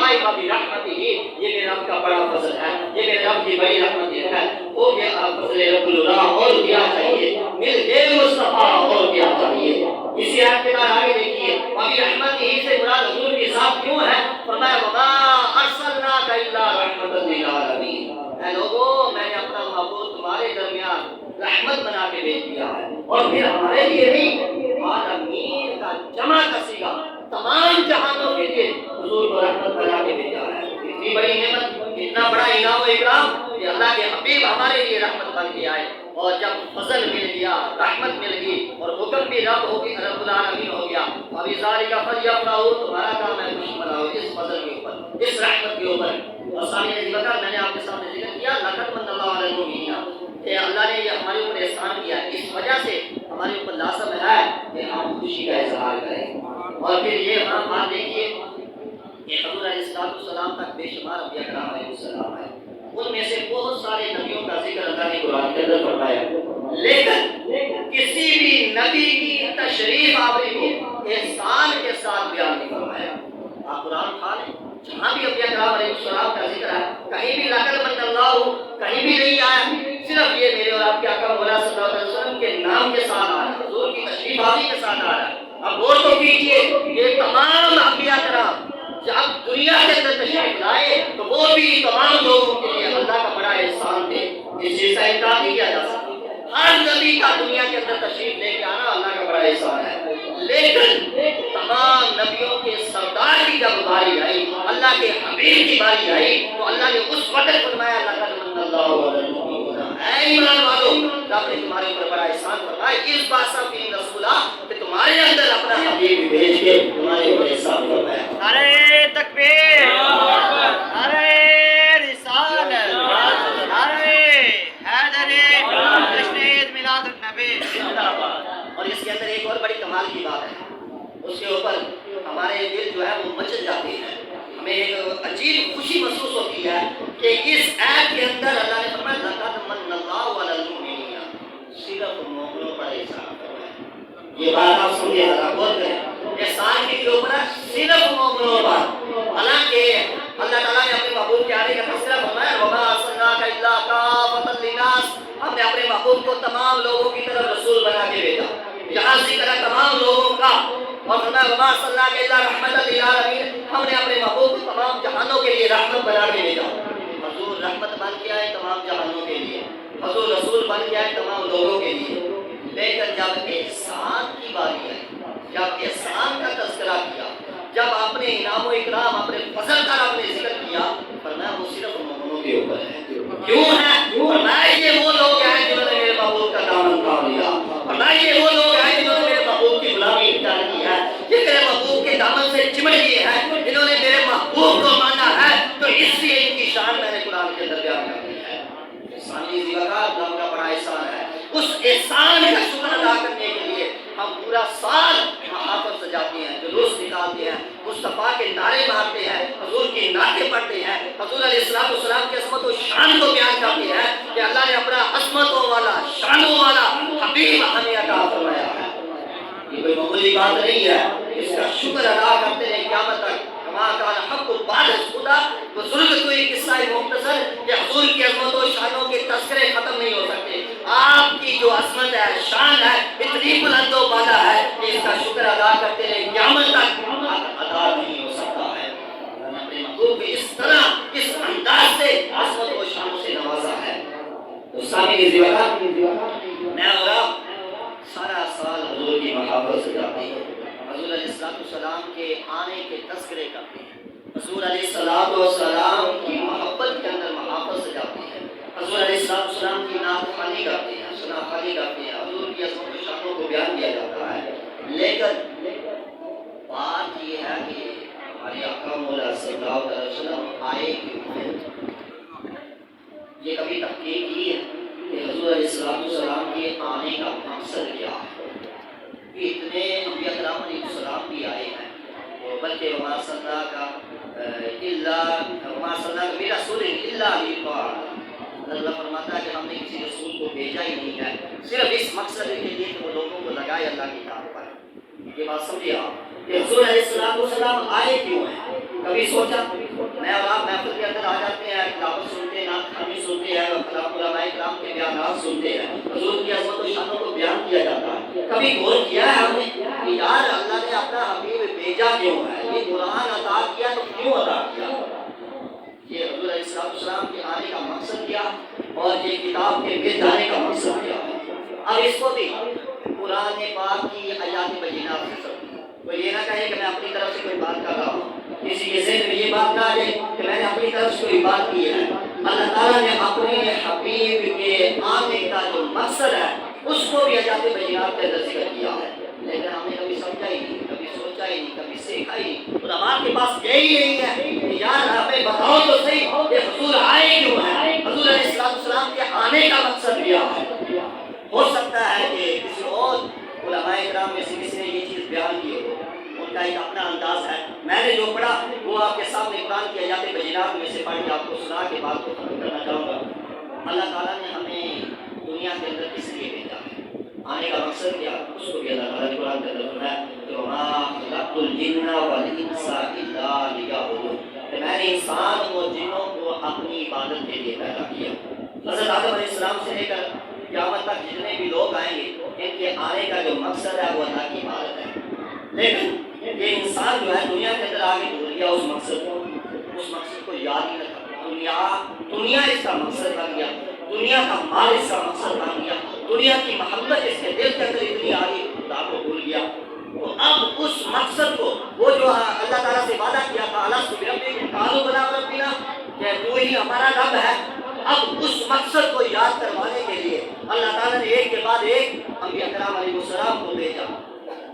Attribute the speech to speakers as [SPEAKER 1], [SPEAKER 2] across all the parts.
[SPEAKER 1] بھائی ابھی رحمت ہی، یہ میرے رب کا بڑا فضل ہے، یہ میرے رب کی بڑی رحمت ہے، وہ کیا فضل رب اللہ، اور کیا چاہیے، مل گئے مصطفیٰ، اور کیا چاہیے۔ اسی آیت کے بعد آگے دیکھیے، ابھی رحمت ہی سے مراد حضور کی ذات کیوں ہے؟ فرمایا وما ارسلناک الا رحمۃ للعالمین، اے لوگوں میں نے اپنا محبوب تمہارے درمیان رحمت بنا کے بھیج دیا ہے، اور پھر ہمارے لیے نہیں، عالمین کا جمع کا صیغہ، تمام جہانوں کے لیے حضور کو رحمت بنا کے بھیجا ہے۔ اتنی بڑی نعمت، اتنا بڑا انعام و اکرام کہ اللہ کے حبیب ہمارے لیے رحمت بن کے آئے، اور جب فضل مل گیا، رحمت مل گئی، اور حکم بھی رب ہو گیا، رب العالمین ہو گیا، ابھی ذالک فلیفرحوا، تمہارا کام ہے خوشی مناؤ اس فضل کے اوپر، اس رحمت کے اوپر۔ اور سامنے ذکر میں نے آپ کے سامنے ذکر کیا، لقد من اللہ علی المؤمنین، کہ اللہ نے یہ ہمارے اوپر احسان کیا، اس وجہ سے ہمارے اوپر لازم ہے کہ ہم خوشی کا اظہار کریں۔ اور پھر یہ ہم بات دیکھیے کہ حضور علیہ السلام تک بے شمار انبیاء کرام علیہ السلام ہے، ان میں سے بہت سارے نبیوں کا ذکر اللہ نے قرآن کے اندر فرمایا، لیکن کسی بھی نبی کی تشریف آوری کو احسان کے ساتھ بیان نہیں فرمایا۔ آپ قرآن اٹھا لیں، جہاں بھی انبیاء کرام علیہ السلام کا ذکر ہے، کہیں بھی لقد من اللہ، کہیں بھی نہیں آیا، صرف یہ میرے اور آپ کے آقا مولا صلی اللہ علیہ وسلم کے نام کے ساتھ آ رہا ہے، حضور کی تشریف آوری کے ساتھ آ رہا ہے۔ اب غور تو کیجیے، یہ تمام انبیاء کرام جب دنیا کے اندر تشریف لائے تو وہ بھی تمام لوگوں کے لیے اللہ کا بڑا احسان تھے، اس چیز کا انکار نہیں کیا جا سکتا۔ ہر نبی کا دنیا کے اندر تشریف لے کے آنا اللہ کا بڑا احسان ہے، لیکن تمام نبیوں کے سردار کی جب باری آئی، اللہ کے حبیب کی باری آئی، تو اللہ نے اس وقت فرمایا لقد من اللہ علی المؤمنین، اے ایمان والو، رب نے تمہارے اوپر بڑا احسان فرمایا، اس بات سے فی رسولہ، کہ تمہارے اندر اپنا حبیب بھیج کے تمہارے اوپر احسان فرمایا۔ نعرہ تکبیر، نعرہ رسالت، نعرہ حیدری، جشن عید میلاد النبی۔ اور اس کے اندر ایک اور بڑی کمال کی بات ہے، اس کے اوپر ہمارے دل جو ہے وہ مچل جاتے ہیں، ہمیں ایک عجیب خوشی محسوس ہوتی ہے کہ اس آیت کے اندر اللہ نے فرمایا لقد من اللہ علی المؤمنین، صرف مومنوں پر احسان فرمایا۔ یہ بات آپ سمجھے، ذرا غور کریں، احسان کے اوپر صرف مومنوں پر، حالانکہ اللہ تعالیٰ نے اپنے محبوب کے آنے کا تذکرہ فرمایا وما ارسلناک الا کافۃ للناس، ہم نے اپنے محبوب کو تمام لوگوں کی طرف رسول بنا کے بھیجا، یہاں ذکر ہے تمام لوگوں کا، اور فرمایا وما ارسلناک الا رحمۃ للعالمین، ہم نے اپنے محبوب کو تمام جہانوں کے لیے رحمت بنا کے بھیجا۔ حضور رحمت بن کے آئے تمام جہانوں کے لیے، حضور رسول بن کے آئے تمام لوگوں کے لیے، لیکن جب احسان کی باری آئی، جب احسان کا تذکرہ کیا، جب اپنے انعام و اکرام، اپنے فضل کا آپ نے ذکر کیا، فرمایا وہ صرف مومنوں کے اوپر ہے۔ کیوں ہے؟ فرمایا یہ وہ لوگ ہیں جنہوں نے میرے محبوب کا دامن تھام لیا، فرمایا یہ وہ لوگ ہیں جنہوں نے میرے محبوب کی غلامی اختیار کی ہے، یہ میرے محبوب کے دامن سے چمٹ گئے ہیں، انہوں نے میرے محبوب کو مانا ہے، تو اس لیے ان کی شان میں نے قرآن کے اندر بیان کر دی ہے۔ ثانی ذکر اللہ کا بڑا احسان ہے، اس احسان کا شکر ادا کرنے کے لیے ہم پورا سال محافل سجاتے ہیں، جلوس نکالتے ہیں، مصطفیٰ کے نعرے مارتے ہیں، حضور کی نعتیں پڑھتے ہیں، حضور علیہ السلام کی عظمت و شان کو بیان کرتے ہیں کہ اللہ نے اپنا عظمتوں والا، شانوں والا حبیب ہمیں عطا فرمایا ہے۔ یہ کوئی معمولی بات نہیں ہے، اس کا شکر ادا کرتے ہیں قیامت تک۔ کما کان حق بعد خدا، بزرگ کوئی قصہ مختصر کہ حضور کی عظمت و شانوں کے تذکرے ختم نہیں ہو سکتے۔ آپ کی جو عظمت ہے، شان ہے، اتنی بلند و بالا ہے کہ اس کا شکر ادا کرتے ہیں قیامت تک ادا نہیں ہو سکتا ہے۔ اپنے محبوب کو اس طرح، اس انداز سے عظمت و شانوں سے نوازا ہے۔ تو سامعین زیورات، میں اور آپ سارا سال حضور کی محبت سے جاتے ہیں، حضور علیہ السلام کے آنے کے تذکرے کرتے ہیں، حضور علیہ السلام کی محبت کے اندر محبت سے جاتے ہیں، حضور علیہ السلام کی نعت خوانی کرتے ہیں، ثنا خوانی کرتے ہیں، حضور کی عظمت و شانوں کو بیان کیا جاتا ہے۔ لیکن بات یہ ہے کہ ہمارے آقا مولا صلی اللہ علیہ وسلم آئے کیوں ہیں؟ یہ کبھی تحقیق کی ہے کہ حضور علیہ السلام کے آنے کا مقصد کیا ہے؟ اتنے انبیاء کرام علیہ السلام بھی آئے ہیں، بلکہ وما ارسلناک برسول الا لیطاع، اللہ فرماتا ہے کہ ہم نے کسی رسول کو بھیجا ہی نہیں ہے صرف اس مقصد کے لیے کہ وہ لوگوں کو لگائے اللہ کی اطاعت پر۔ یہ بات سمجھے آپ کہ حضور علیہ السلام آئے کیوں ہیں؟ کبھی سوچا میں اور آپ محفل کے اندر آ جاتے ہیں، تلاوت سنتے ہیں، نعت خوانی سنتے ہیں، علماء کرام کے بیانات سنتے ہیں، حضور کی عظمت و شانوں کو بیان کیا جاتا ہے۔ کبھی غور کیا ہے ہم نے کہ یار اللہ نے اپنا حبیب بھیجا کیوں ہے؟ یہ قرآن عطا کیا تو کیوں عطا کیا؟ یہ حضور علیہ السلام کے آنے کا مقصد کیا اور یہ کتاب کے مل جانے کا مقصد کیا ہے؟ اب اس کو بھی قرآن پاک کی آیات بینات سے سمجھیں۔ کوئی یہ نہ کہے کہ میں اپنی طرف سے کوئی بات کر رہا ہوں، کسی کے ذہن میں یہ بات نہ آئے کہ میں نے اپنی طرف سے کوئی بات کی ہے۔ اللہ تعالیٰ نے اپنے حبیب کے آنے کا جو مقصد ہے اس کو بھی آیات بینات کے اندر ذکر کیا ہے، لیکن ہم نے کبھی سمجھا ہی نہیں، کبھی سوچا ہی نہیں، کبھی سیکھا ہی نہیں۔ علماء کے پاس یہی نہیں ہے کہ یار ہمیں بتاؤ تو صحیح کہ حضور آئے کیوں ہے، حضور علیہ السلام کے آنے کا مقصد کیا ہے۔ ہو سکتا ہے کہ کسی اور علماء کرام میں سے کسی نے یہ چیز بیان کی ہو، ان کا ایک اپنا انداز ہے۔ میں نے جو پڑھا وہ آپ کے سامنے قرآن کی آیات بینات میں سے پڑھ کے آپ کو سنا کے بات کو ختم کرنا چاہوں گا۔ اللہ تعالیٰ نے ہمیں دنیا کے اندر کس لیے بھیجا ہے، آنے کا مقصد کیا، اس کو بھی اللہ تعالیٰ نے قرآن کے اندر فرمایا کہ وَمَا خَلَقْتُ الْجِنَّ وَالْإِنسَ إِلَّا لِيَعْبُدُونِ، کہ میں نے انسان اور جنوں کو اپنی عبادت کے لیے پیدا کیا۔ حضرت آدم علیہ السلام سے لے کر قیامت تک جتنے بھی لوگ آئیں گے ان کے آنے کا جو مقصد ہے وہ اللہ کی عبادت ہے، لیکن یہ انسان جو ہے دنیا کے اندر آگے بھول گیا اس مقصد کو یاد ہی رکھا۔ دنیا اس کا مقصد بن گیا، دنیا کا مال اس کا مقصد بن گیا، دنیا کی محبت اس کے دل کے اندر اتنی آ گئی خدا کو بھول گیا۔ تو اب اس مقصد کو وہ جو اللہ تعالیٰ سے وعدہ کیا تھا الست بربکم قالوا بلی ربنا، کہ تو ہی ہمارا رب ہے، اب اس مقصد کو یاد کروانے کے لیے اللہ تعالیٰ نے ایک کے بعد ایک انبیاء کرام علیہ السلام کو بھیجا۔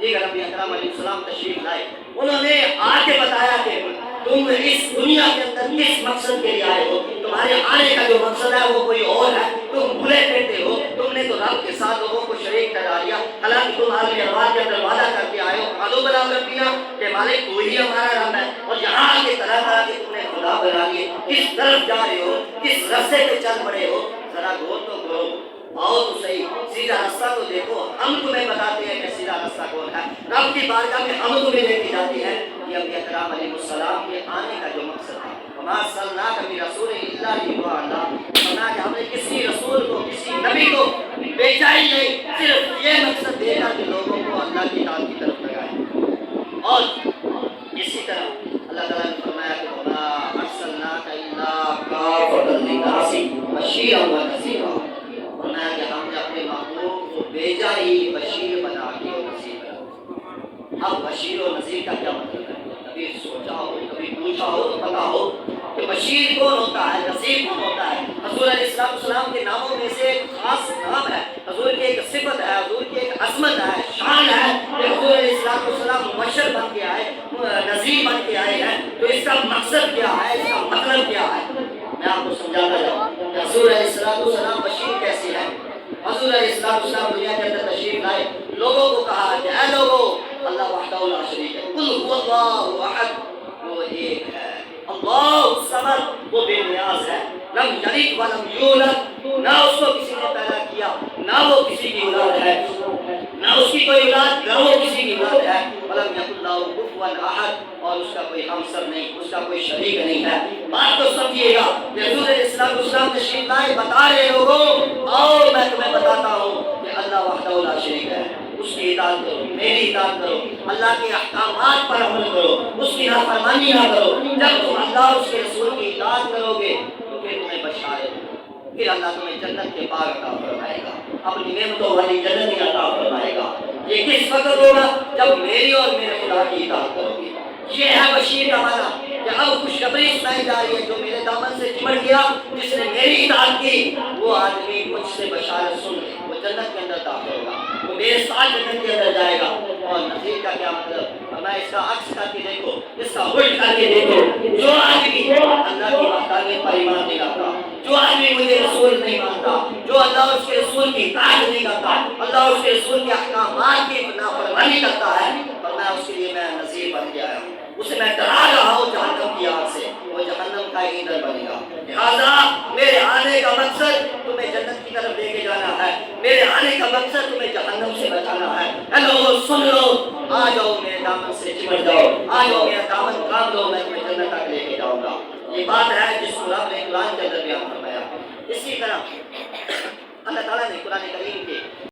[SPEAKER 1] دیگر انبیاء کرام علیہ السلام تشریف لائے، انہوں نے آ کے بتایا کہ تم اس دنیا کے اندر کس مقصد کے لیے آئے ہو، تمہارے آنے کا جو مقصد ہے وہ کوئی اور ہے، تم بھولے پھرتے ہو، تم نے تو رب کے ساتھ لوگوں کو شریک ٹھہرا دیا، حالانکہ تم عالم ارواح کے اندر وعدہ کر کے آئے ہو قالوا بلی ربنا کہ مالک تو ہی ہمارا رب ہے، اور یہاں آ کے طرح طرح کے تم نے خدا بنا لیے، کس طرف جا رہے ہو، کس رستے پہ چل پڑے ہو، ذرا غور تو کرو، آؤ تو صحیح، سیدھا راستہ تو دیکھو، ہم تمہیں بتاتے ہیں کہ سیدھا راستہ کون ہے، رب کی بارگاہ میں ہم تمہیں لے کے جاتے ہیں۔ یہ انبیاء کرام علیہ السلام کے آنے کا جو مقصد ہے، وما ارسلناک من رسول الا لیطاع اللہ، فرمایا کہ ہم نے کسی رسول کو کسی نبی کو بھیجا ہی نہیں صرف یہ مقصد دے کر کہ لوگوں کو اللہ کی اطاعت کی طرف لگائے۔ اور اسی طرح اللہ تعالیٰ نے فرمایا کہ وما ارسلناک الا کافۃ للناس بشیرا ونذیرا، فرمایا کہ ہم نے اپنے محبوب کو بھیجا ہی بشیر بنا کے اور نذیر بنا۔ اب بشیر و نذیر کا کیا مطلب ہے؟ کبھی سوچا ہو، کبھی پوچھا ہو تو پتا ہو کہ بشیر کون ہوتا ہے، نذیر کون ہوتا ہے؟ حضور علیہ السلام کے ناموں میں سے ایک خاص نام ہے، حضور کی ایک صفت ہے، حضور کی ایک عظمت ہے، شان ہے کہ حضور علیہ السلام مبشر بن کے آئے، نذیر بن کے آئے ہیں۔ تو اس کا مقصد کیا ہے، اس کا مطلب کیا ہے؟ میں آپ کو سمجھاتا جاؤں کہ حضور علیہ السلام بشیر کیسے ہیں۔ حضور علیہ السلام دنیا کے اندر تشریف لائے، لوگوں کو کہا کہ اے لوگوں، اللہ وحدہ لا شریک ہے، قل هو اللہ احد، وہ ایک ہے، اللہ الصمد، وہ بے نیاز ہے، لم یلد ولم یولد، نہ اس کو کسی نے پیدا کیا، نہ وہ کسی کی اولاد ہے، نہ اس کی کوئی اولاد، نہ وہ کسی کی اولاد ہے، ولم یکن لہ کفوا احد، اور اس کا کوئی ہمسر نہیں، اس کا کوئی شریک نہیں ہے۔ بات کو سمجھیے گا کہ حضور علیہ السلام تشریف لائے، بتا رہے لوگوں آؤ میں تمہیں بتاتا ہوں کہ اللہ وحدہ لا شریک ہے، اس کی اطاعت کرو، میری اطاعت کرو، اللہ کے احکامات پر عمل کرو، اس کی نافرمانی نہ کرو۔ جب تم اللہ اس کے رسول کی اطاعت کرو گے تو پھر تمہیں بشارت، پھر اللہ تمہیں جنت کے باغ عطا فرمائے گا، اپنی نعمتوں والی جنت ہی عطا فرمائے گا۔ یہ کس وقت ہوگا؟ جب میری اور میرے خدا کی اطاعت کرو گے۔ یہ ہے بشیر کا معنی کہ اب خوشخبری سنائی جا رہی ہے، جو میرے دامن سے چمٹ گیا، جس نے میری اطاعت کی، وہ آدمی مجھ سے بشارت سن لے، وہ جنت کے اندر داخل ہوگا، وہ میرے ساتھ جنت کے اندر جائے گا۔ اور نذیر کا کیا مطلب؟ میں اس کا عکس کر کے دیکھو، اس کا الٹ کر کے دیکھو، جو آدمی اللہ کی وحدانیت پر ایمان نہیں لاتا، جو آدمی مجھے رسول نہیں مانتا، جو اللہ اس کے رسول کی اطاعت نہیں کرتا، اللہ اس کے رسول کے احکامات کی نافرمانی کرتا ہے، اور میں اس کے لیے میں نذیر بن کے آیا ہوں، اسے میں ڈرا رہا ہوں جہنم کی آگ سے، وہ جہنم کا ایندھن بنے گا۔ لہٰذا میرے آنے کا مقصد تمہیں جنت کی طرف لے کے جانا ہے، میرے آنے کا مقصد تمہیں جہنم سے بچانا ہے۔ اے لوگوں سن لو، آ جاؤ میرے دامن سے چمٹ جاؤ، آ جاؤ میرا دامن تھام لو، میں تمہیں جنت تک لے کے جاؤں گا۔ یہ بات ہے جس کو رب نے قرآن کے اندر بیان فرمایا. اسی طرح